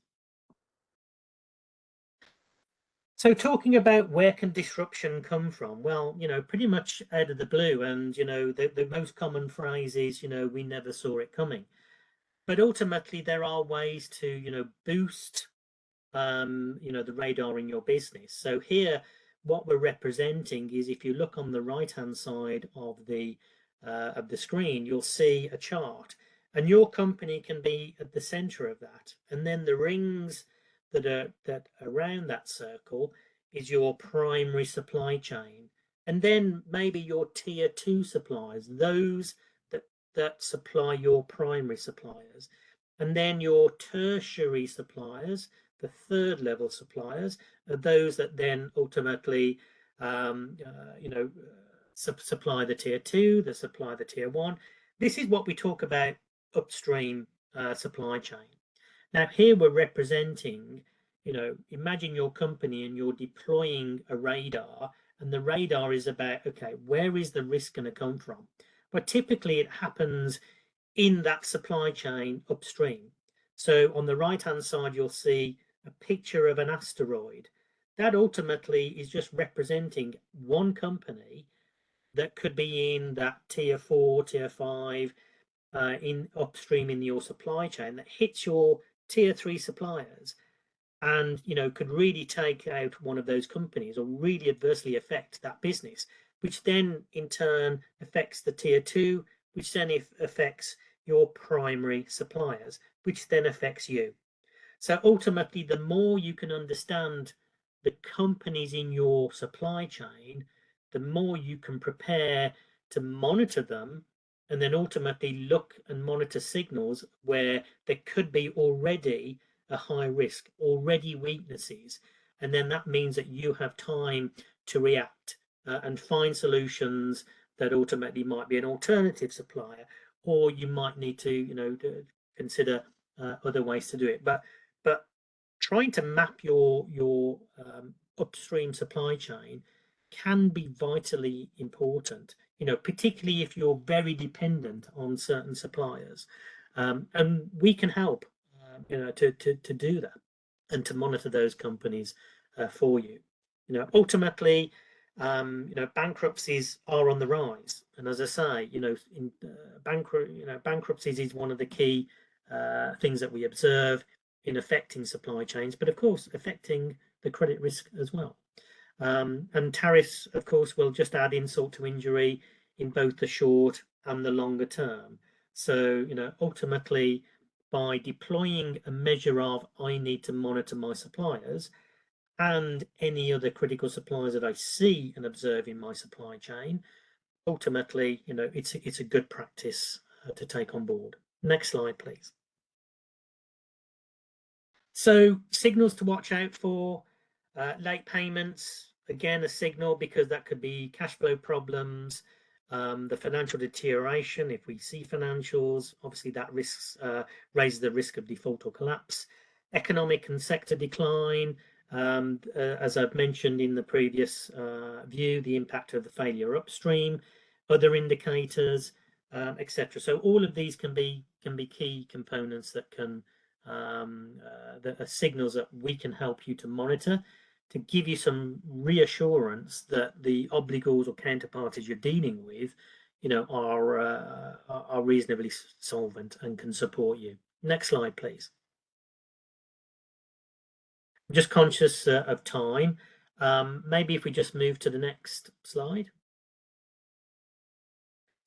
Speaker 5: So talking about where can disruption come from? Well, pretty much out of the blue, and, the most common phrase is, we never saw it coming. But ultimately, there are ways to, boost, the radar in your business. So here, what we're representing is, if you look on the right-hand side of the screen, you'll see a chart, and your company can be at the center of that. And then the rings that around that circle is your primary supply chain, and then maybe your tier 2 suppliers, those that supply your primary suppliers, and then your tertiary suppliers, the third level suppliers, are those that then ultimately supply the tier 2, that supply the tier 1. This is what we talk about upstream supply chain. Now here we're representing, imagine your company and you're deploying a radar, and the radar is about, okay, where is the risk going to come from? But typically it happens in that supply chain upstream. So on the right hand side, you'll see a picture of an asteroid. That ultimately is just representing one company that could be in that tier 4, tier 5, in upstream in your supply chain, that hits your tier 3 suppliers, and could really take out one of those companies or really adversely affect that business, which then in turn affects the tier 2, which then affects your primary suppliers, which then affects you. So ultimately, the more you can understand the companies in your supply chain, the more you can prepare to monitor them, and then ultimately look and monitor signals where there could be already a high risk, already weaknesses. And then that means that you have time to react and find solutions that ultimately might be an alternative supplier, or you might need to, consider other ways to do it. But trying to map your upstream supply chain can be vitally important, particularly if you're very dependent on certain suppliers. And we can help, to do that and to monitor those companies for you. Ultimately, bankruptcies are on the rise, and as I say, bankruptcies is one of the key things that we observe in affecting supply chains, but of course affecting the credit risk as well. And tariffs, of course, will just add insult to injury in both the short and the longer term. So, ultimately, by deploying a measure of I need to monitor my suppliers and any other critical suppliers that I see and observe in my supply chain, ultimately, it's a good practice to take on board. Next slide, please. So signals to watch out for, late payments, again, a signal because that could be cash flow problems, the financial deterioration. If we see financials, obviously that raises the risk of default or collapse. Economic and sector decline, as I've mentioned in the previous view, the impact of the failure upstream, other indicators, etc. So all of these can be key components that can that are signals that we can help you to monitor, to give you some reassurance that the obligors or counterparties you're dealing with, are reasonably solvent and can support you. Next slide, please. I'm just conscious of time. Maybe if we just move to the next slide.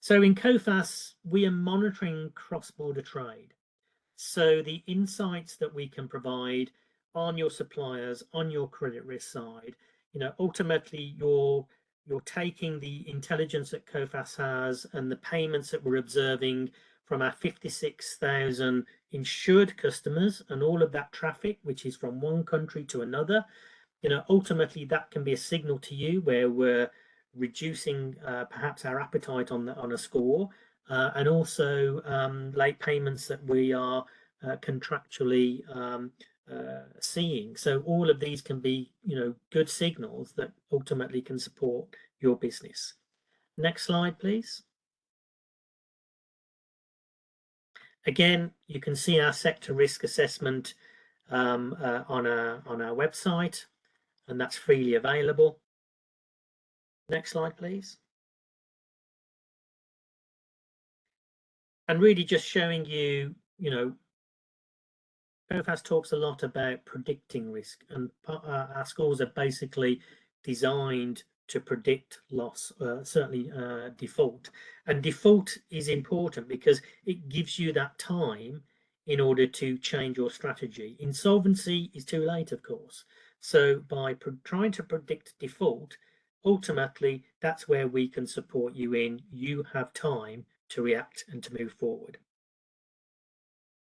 Speaker 5: So in COFAS, we are monitoring cross-border trade. So the insights that we can provide on your suppliers, on your credit risk side, ultimately you're taking the intelligence that COFAS has and the payments that we're observing from our 56,000 insured customers and all of that traffic, which is from one country to another. Ultimately that can be a signal to you where we're reducing perhaps our appetite on a score, and also late payments that we are contractually seeing. So all of these can be, good signals that ultimately can support your business. Next slide, please. Again, you can see our sector risk assessment on our website, and that's freely available. Next slide, please. And really just showing you, COFAS talks a lot about predicting risk, and our scores are basically designed to predict loss, certainly default. And default is important because it gives you that time in order to change your strategy. Insolvency is too late, of course. So by trying to predict default, ultimately, that's where we can support you in. You have time to react and to move forward.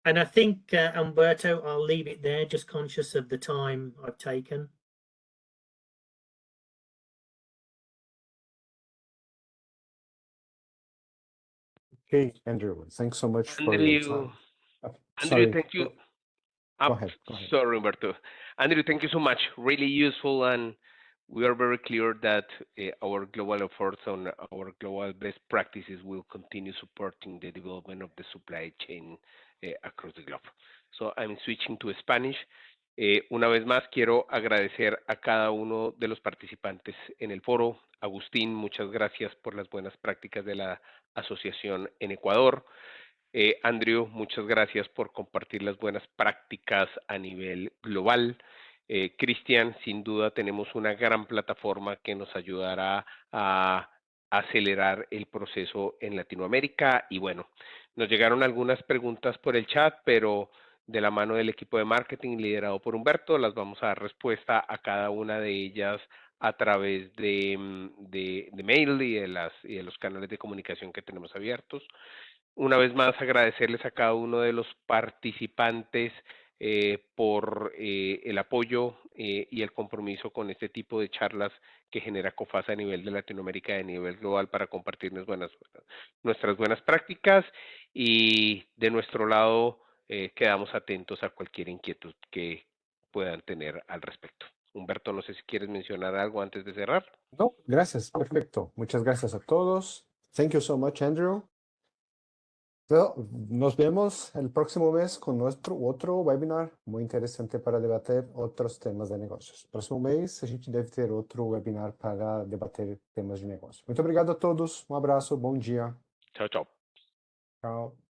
Speaker 5: And I think, Umberto, I'll leave it there, just conscious of the time I've taken.
Speaker 3: Okay, Andrew, thanks so much for your
Speaker 1: Andrew,
Speaker 3: time.
Speaker 1: Andrew,
Speaker 3: Sorry.
Speaker 1: thank you.
Speaker 3: Go ahead.
Speaker 1: Sorry, Umberto. Andrew, thank you so much. Really useful, and we are very clear that our global efforts on our global best practices will continue supporting the development of the supply chain across the globe. So I'm switching to Spanish. Una vez más, quiero agradecer a cada uno de los participantes en el foro. Agustín, muchas gracias por las buenas prácticas de la asociación en Ecuador. Andrew, muchas gracias por compartir las buenas prácticas a nivel global. Cristian, sin duda tenemos una gran plataforma que nos ayudará a acelerar el proceso en Latinoamérica. Y bueno, nos llegaron algunas preguntas por el chat, pero de la mano del equipo de marketing liderado por Humberto, las vamos a dar respuesta a cada una de ellas a través de mail y de los canales de comunicación que tenemos abiertos. Una vez más, agradecerles a cada uno de los participantes por el apoyo y el compromiso con este tipo de charlas que genera COFAS a nivel de Latinoamérica y a nivel global para compartir nuestras buenas prácticas, y de nuestro lado quedamos atentos a cualquier inquietud que puedan tener al respecto. Humberto, no sé si quieres mencionar algo antes de cerrar.
Speaker 3: No, gracias, perfecto. Muchas gracias a todos. Thank you so much, Andrew. Nos vemos el próximo mes con nuestro otro webinar muy interesante para debater otros temas de negócios. Próximo mês a gente deve ter outro webinar para debater temas de negócio. Muito obrigado a todos. Um abraço, bom dia.
Speaker 1: Chao, chao.
Speaker 3: Tchau.